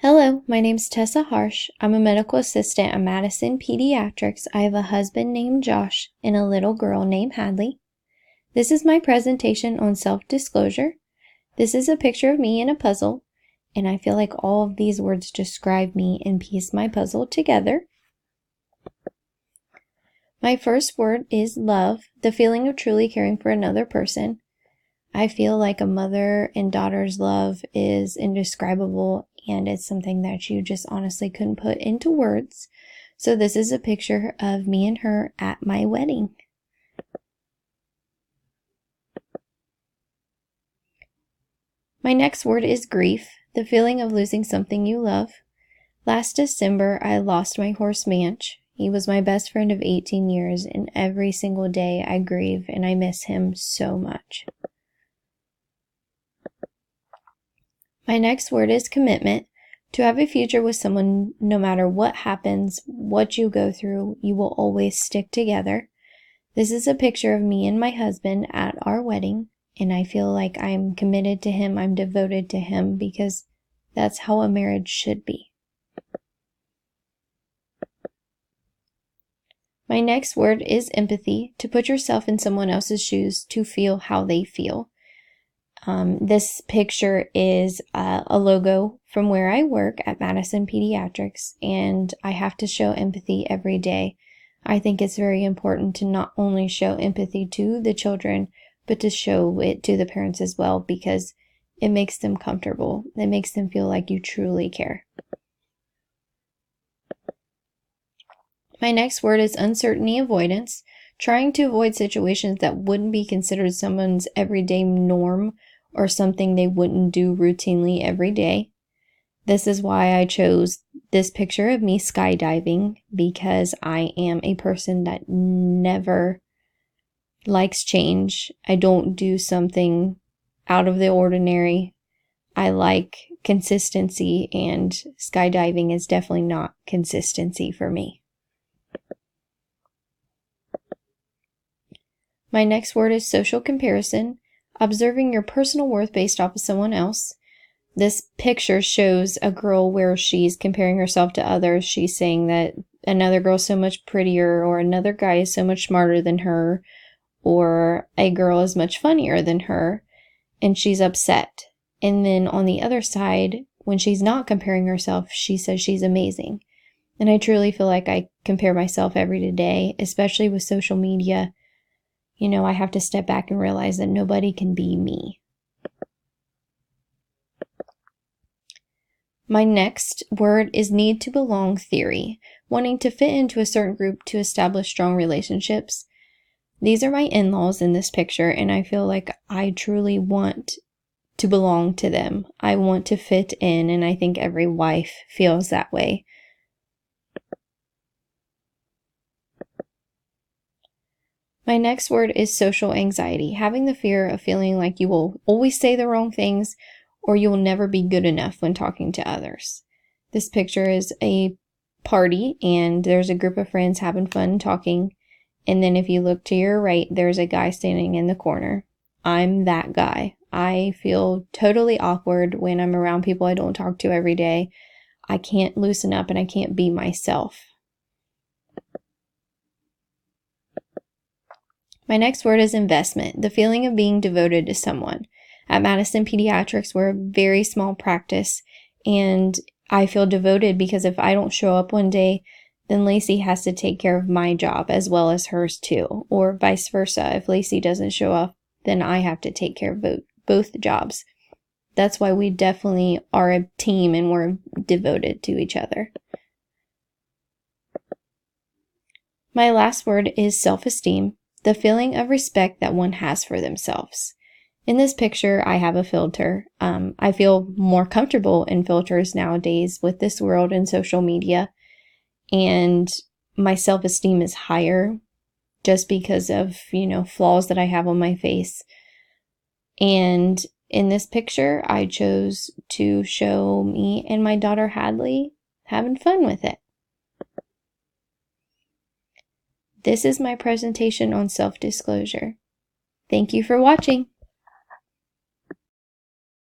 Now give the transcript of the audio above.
Hello, my name's Tessa Harsh. I'm a medical assistant at Madison Pediatrics. I have a husband named Josh and a little girl named Hadley. This is my presentation on self-disclosure. This is a picture of me in a puzzle, and I feel like all of these words describe me and piece my puzzle together. My first word is love, the feeling of truly caring for another person. I feel like a mother and daughter's love is indescribable, and it's something that you just honestly couldn't put into words. So this is a picture of me and her at my wedding. My next word is grief, the feeling of losing something you love. Last December, I lost my horse Manch. He was my best friend of 18 years, and every single day I grieve and I miss him so much. My next word is commitment. To have a future with someone, no matter what happens, what you go through, you will always stick together. This is a picture of me and my husband at our wedding, and I feel like I'm committed to him, I'm devoted to him, because that's how a marriage should be. My next word is empathy, to put yourself in someone else's shoes, to feel how they feel. This picture is a logo from where I work at Madison Pediatrics, and I have to show empathy every day. I think it's very important to not only show empathy to the children, but to show it to the parents as well, because it makes them comfortable. It makes them feel like you truly care. My next word is uncertainty avoidance, trying to avoid situations that wouldn't be considered someone's everyday norm or something they wouldn't do routinely every day. This is why I chose this picture of me skydiving, because I am a person that never likes change. I don't do something out of the ordinary. I like consistency, and skydiving is definitely not consistency for me. My next word is social comparison, observing your personal worth based off of someone else. This picture shows a girl where she's comparing herself to others. She's saying that another girl's so much prettier, or another guy is so much smarter than her, or a girl is much funnier than her, and she's upset. And then on the other side, when she's not comparing herself, she says she's amazing. And I truly feel like I compare myself every day, especially with social media. You know, I have to step back and realize that nobody can be me. My next word is need to belong theory, wanting to fit into a certain group to establish strong relationships. These are my in-laws in this picture, and I feel like I truly want to belong to them. I want to fit in, and I think every wife feels that way. My next word is social anxiety, having the fear of feeling like you will always say the wrong things, or you will never be good enough when talking to others. This picture is a party, and there's a group of friends having fun talking, and then if you look to your right, there's a guy standing in the corner. I'm that guy. I feel totally awkward when I'm around people I don't talk to every day. I can't loosen up and I can't be myself. My next word is investment, the feeling of being devoted to someone. At Madison Pediatrics, we're a very small practice, and I feel devoted because if I don't show up one day, then Lacey has to take care of my job as well as hers too, or vice versa. If Lacey doesn't show up, then I have to take care of both jobs. That's why we definitely are a team and we're devoted to each other. My last word is self-esteem, the feeling of respect that one has for themselves. In this picture, I have a filter. I feel more comfortable in filters nowadays with this world and social media, and my self-esteem is higher just because of, flaws that I have on my face. And in this picture, I chose to show me and my daughter Hadley having fun with it. This is my presentation on self-disclosure. Thank you for watching.